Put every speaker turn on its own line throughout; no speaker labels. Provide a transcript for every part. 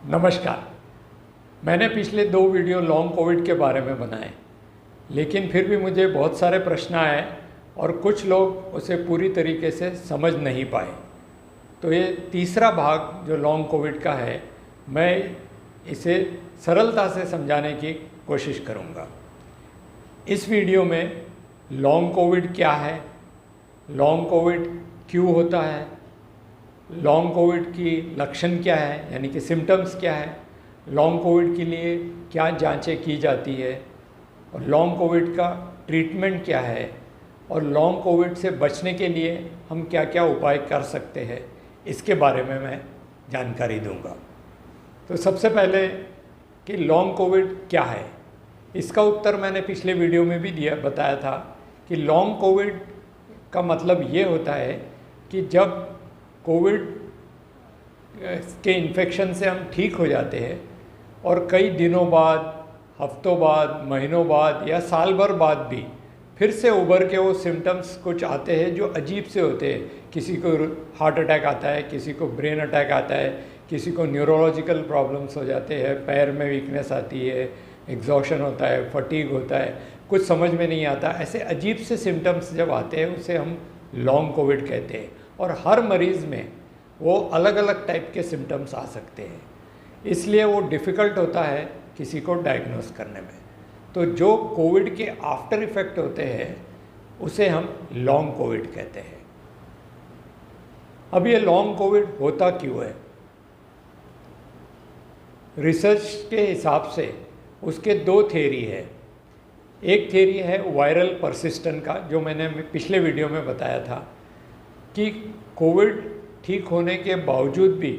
नमस्कार। मैंने पिछले 2 वीडियो लॉन्ग कोविड के बारे में बनाए, लेकिन फिर भी मुझे बहुत सारे प्रश्न आए और कुछ लोग उसे पूरी तरीके से समझ नहीं पाए। तो ये तीसरा भाग जो लॉन्ग कोविड का है, मैं इसे सरलता से समझाने की कोशिश करूँगा। इस वीडियो में लॉन्ग कोविड क्या है, लॉन्ग कोविड क्यों होता है, लॉन्ग कोविड की लक्षण क्या है यानी कि सिम्टम्स क्या है, लॉन्ग कोविड के लिए क्या जांचें की जाती है और लॉन्ग कोविड का ट्रीटमेंट क्या है और लॉन्ग कोविड से बचने के लिए हम क्या क्या उपाय कर सकते हैं, इसके बारे में मैं जानकारी दूंगा। तो सबसे पहले कि लॉन्ग कोविड क्या है, इसका उत्तर मैंने पिछले वीडियो में भी बताया था कि लॉन्ग कोविड का मतलब ये होता है कि जब कोविड के इन्फेक्शन से हम ठीक हो जाते हैं और कई दिनों बाद, हफ्तों बाद, महीनों बाद या साल भर बाद भी फिर से उभर के वो सिम्टम्स कुछ आते हैं जो अजीब से होते हैं। किसी को हार्ट अटैक आता है, किसी को ब्रेन अटैक आता है, किसी को न्यूरोलॉजिकल प्रॉब्लम्स हो जाते हैं, पैर में वीकनेस आती है, एग्जॉशन होता है, फटीग होता है, कुछ समझ में नहीं आता। ऐसे अजीब से सिम्टम्स जब आते हैं उसे हम लॉन्ग कोविड कहते हैं और हर मरीज़ में वो अलग अलग टाइप के सिम्टम्स आ सकते हैं, इसलिए वो डिफ़िकल्ट होता है किसी को डायग्नोस करने में। तो जो कोविड के आफ्टर इफ़ेक्ट होते हैं उसे हम लॉन्ग कोविड कहते हैं। अब ये लॉन्ग कोविड होता क्यों है? रिसर्च के हिसाब से उसके 2 थ्योरी है। एक थ्योरी है वायरल परसिस्टेंट का, जो मैंने पिछले वीडियो में बताया था कि कोविड ठीक होने के बावजूद भी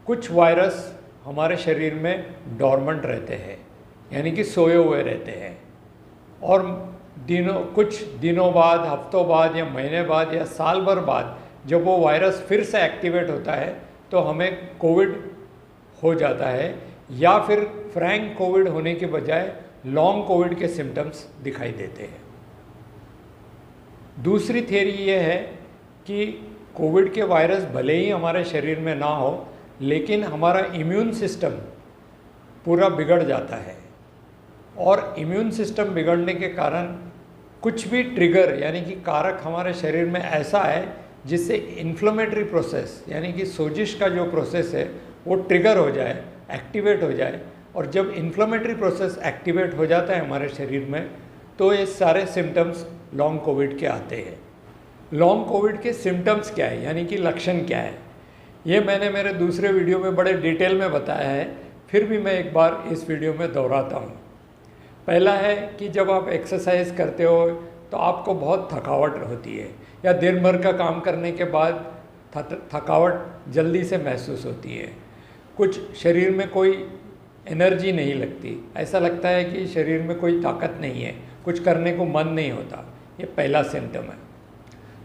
कुछ वायरस हमारे शरीर में डॉर्मेंट रहते हैं, यानी कि सोए हुए रहते हैं, और कुछ दिनों बाद, हफ्तों बाद या महीने बाद या साल भर बाद जब वो वायरस फिर से एक्टिवेट होता है तो हमें कोविड हो जाता है, या फिर फ्रैंक कोविड होने के बजाय लॉन्ग कोविड के सिम्टम्स दिखाई देते हैं। दूसरी थ्योरी ये है कि कोविड के वायरस भले ही हमारे शरीर में ना हो, लेकिन हमारा इम्यून सिस्टम पूरा बिगड़ जाता है, और इम्यून सिस्टम बिगड़ने के कारण कुछ भी ट्रिगर यानी कि कारक हमारे शरीर में ऐसा है जिससे इन्फ्लेमेटरी प्रोसेस यानी कि सोजिश का जो प्रोसेस है वो ट्रिगर हो जाए, एक्टिवेट हो जाए, और जब इन्फ्लेमेटरी प्रोसेस एक्टिवेट हो जाता है हमारे शरीर में तो ये सारे सिम्टम्स लॉन्ग कोविड के आते हैं। लॉन्ग कोविड के सिम्टम्स क्या है यानी कि लक्षण क्या है, ये मैंने मेरे दूसरे वीडियो में बड़े डिटेल में बताया है, फिर भी मैं एक बार इस वीडियो में दोहराता हूँ। पहला है कि जब आप एक्सरसाइज करते हो तो आपको बहुत थकावट होती है, या दिन भर का काम करने के बाद थकावट जल्दी से महसूस होती है। कुछ शरीर में कोई एनर्जी नहीं लगती, ऐसा लगता है कि शरीर में कोई ताकत नहीं है, कुछ करने को मन नहीं होता। ये पहला सिम्टम है।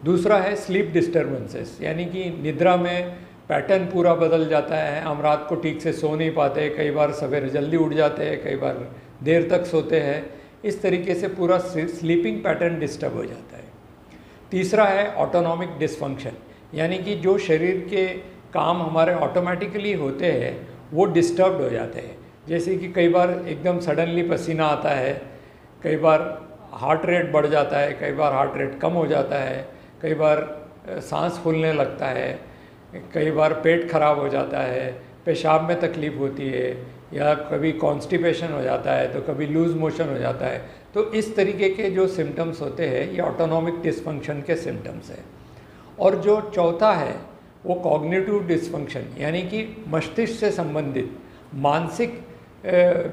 दूसरा है स्लीप डिस्टर्बेंसेस, यानी कि निद्रा में पैटर्न पूरा बदल जाता है, हम रात को ठीक से सो नहीं पाते, कई बार सवेरे जल्दी उठ जाते हैं, कई बार देर तक सोते हैं, इस तरीके से पूरा स्लीपिंग पैटर्न डिस्टर्ब हो जाता है। तीसरा है ऑटोनॉमिक डिसफंक्शन, यानी कि जो शरीर के काम हमारे ऑटोमेटिकली होते हैं वो डिस्टर्ब्ड हो जाते हैं। जैसे कि कई बार एकदम सडनली पसीना आता है, कई बार हार्ट रेट बढ़ जाता है, कई बार हार्ट रेट कम हो जाता है, कई बार सांस फूलने लगता है, कई बार पेट खराब हो जाता है, पेशाब में तकलीफ़ होती है, या कभी कॉन्स्टिपेशन हो जाता है, तो कभी लूज़ मोशन हो जाता है। तो इस तरीके के जो सिम्टम्स होते हैं ये ऑटोनॉमिक डिसफंक्शन के सिम्टम्स हैं। और जो चौथा है वो कॉग्निटिव डिसफंक्शन, यानी कि मस्तिष्क से संबंधित मानसिक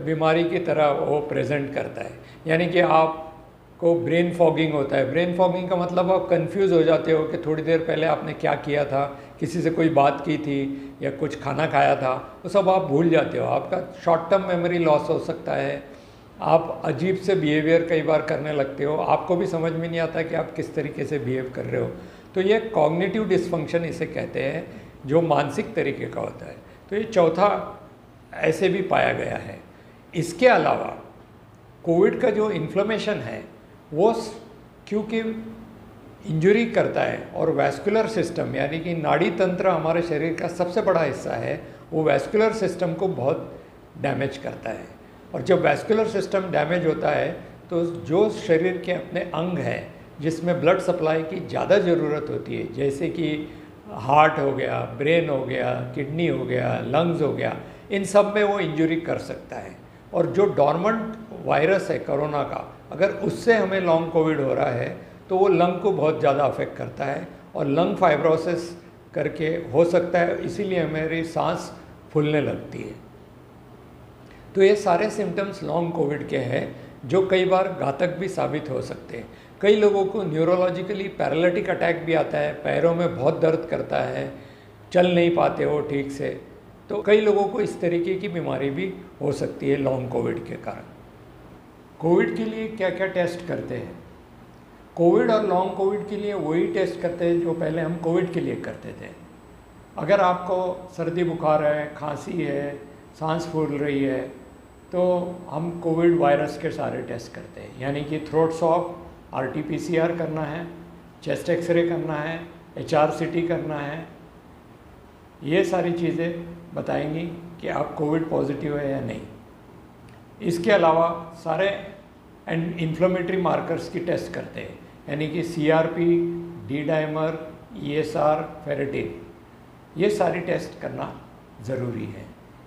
बीमारी की तरह वो प्रेजेंट करता है, यानी कि आपको ब्रेन फॉगिंग होता है। ब्रेन फॉगिंग का मतलब आप कंफ्यूज हो जाते हो कि थोड़ी देर पहले आपने क्या किया था, किसी से कोई बात की थी या कुछ खाना खाया था, वो सब आप भूल जाते हो। आपका शॉर्ट टर्म मेमोरी लॉस हो सकता है, आप अजीब से बिहेवियर कई बार करने लगते हो, आपको भी समझ में नहीं आता कि आप किस तरीके से बिहेव कर रहे हो। तो ये कॉग्निटिव डिसफंक्शन इसे कहते हैं, जो मानसिक तरीके का होता है। तो ये चौथा ऐसे भी पाया गया है। इसके अलावा कोविड का जो इन्फ्लेमेशन है वो क्योंकि इंजरी करता है और वैस्कुलर सिस्टम यानी कि नाड़ी तंत्र हमारे शरीर का सबसे बड़ा हिस्सा है, वो वैस्कुलर सिस्टम को बहुत डैमेज करता है। और जब वैस्कुलर सिस्टम डैमेज होता है तो जो शरीर के अपने अंग हैं जिसमें ब्लड सप्लाई की ज़्यादा ज़रूरत होती है, जैसे कि हार्ट हो गया, ब्रेन हो गया, किडनी हो गया, लंग्स हो गया, इन सब में वो इंजरी कर सकता है। और जो डॉर्मेंट वायरस है कोरोना का, अगर उससे हमें लॉन्ग कोविड हो रहा है तो वो लंग को बहुत ज़्यादा अफेक्ट करता है और लंग फाइब्रोसिस करके हो सकता है, इसीलिए हमारी सांस फूलने लगती है। तो ये सारे सिम्टम्स लॉन्ग कोविड के हैं जो कई बार घातक भी साबित हो सकते हैं। कई लोगों को न्यूरोलॉजिकली पैरालिटिक अटैक भी आता है, पैरों में बहुत दर्द करता है, चल नहीं पाते हो ठीक से। तो कई लोगों को इस तरीके की बीमारी भी हो सकती है लॉन्ग कोविड के कारण। कोविड के लिए क्या क्या टेस्ट करते हैं? कोविड और लॉन्ग कोविड के लिए वही टेस्ट करते हैं जो पहले हम कोविड के लिए करते थे। अगर आपको सर्दी बुखार है, खांसी है, सांस फूल रही है, तो हम कोविड वायरस के सारे टेस्ट करते हैं, यानी कि थ्रोट स्वैब, RT-PCR करना है, चेस्ट एक्सरे करना है, HRCT करना है। ये सारी चीज़ें बताएंगी कि आप कोविड पॉजिटिव है या नहीं। इसके अलावा सारे इन्फ्लेमेटरी मार्कर्स की टेस्ट करते हैं, यानी कि CRP, D-डाइमर, ESR, फेरेटिन, ये सारी टेस्ट करना ज़रूरी है।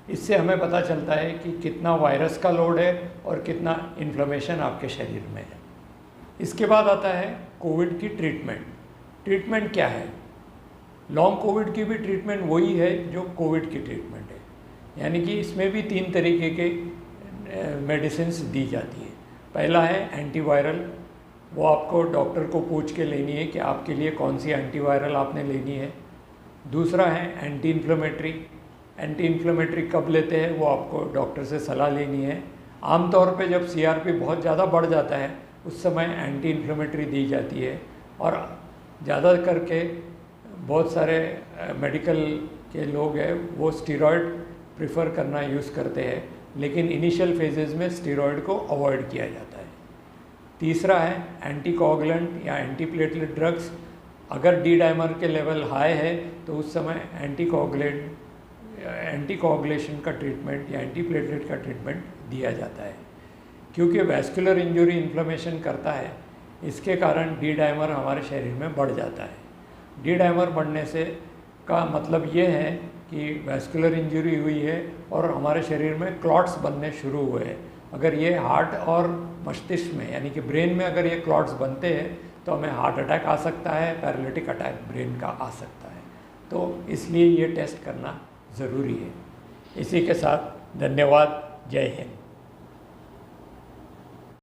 इससे हमें पता चलता है कि कितना वायरस का लोड है और कितना इन्फ्लेमेशन आपके शरीर में है। इसके बाद आता है कोविड की ट्रीटमेंट। ट्रीटमेंट क्या है? लॉन्ग कोविड की भी ट्रीटमेंट वही है जो कोविड की ट्रीटमेंट है, यानी कि इसमें भी 3 तरीके के मेडिसिन्स दी जाती है। पहला है एंटीवायरल, वो आपको डॉक्टर को पूछ के लेनी है कि आपके लिए कौन सी एंटीवायरल आपने लेनी है। दूसरा है एंटी इन्फ्लेमेटरी। एंटी इन्फ्लेमेटरी कब लेते हैं वो आपको डॉक्टर से सलाह लेनी है। आमतौर पे जब CRP बहुत ज़्यादा बढ़ जाता है उस समय एंटी इन्फ्लेमेटरी दी जाती है। और ज़्यादा करके बहुत सारे मेडिकल के लोग हैं वो स्टेरॉयड प्रेफर करना यूज़ करते हैं, लेकिन इनिशियल फेजेस में स्टेरॉयड को अवॉइड किया जाता है। तीसरा है एंटीकोगुलेंट या एंटीप्लेटलेट ड्रग्स। अगर D-डाइमर के लेवल हाई है तो उस समय एंटीकोगुलेशन का ट्रीटमेंट या एंटीप्लेटलेट का ट्रीटमेंट दिया जाता है। क्योंकि वैस्कुलर इंजरी इन्फ्लेमेशन करता है, इसके कारण D-डाइमर हमारे शरीर में बढ़ जाता है। D-डाइमर बढ़ने से का मतलब ये है कि वैस्कुलर इंजरी हुई है और हमारे शरीर में क्लॉट्स बनने शुरू हुए हैं। अगर ये हार्ट और मस्तिष्क में यानी कि ब्रेन में अगर ये क्लॉट्स बनते हैं तो हमें हार्ट अटैक आ सकता है, पैरालिटिक अटैक ब्रेन का आ सकता है। तो इसलिए ये टेस्ट करना ज़रूरी है। इसी के साथ धन्यवाद। जय हिंद।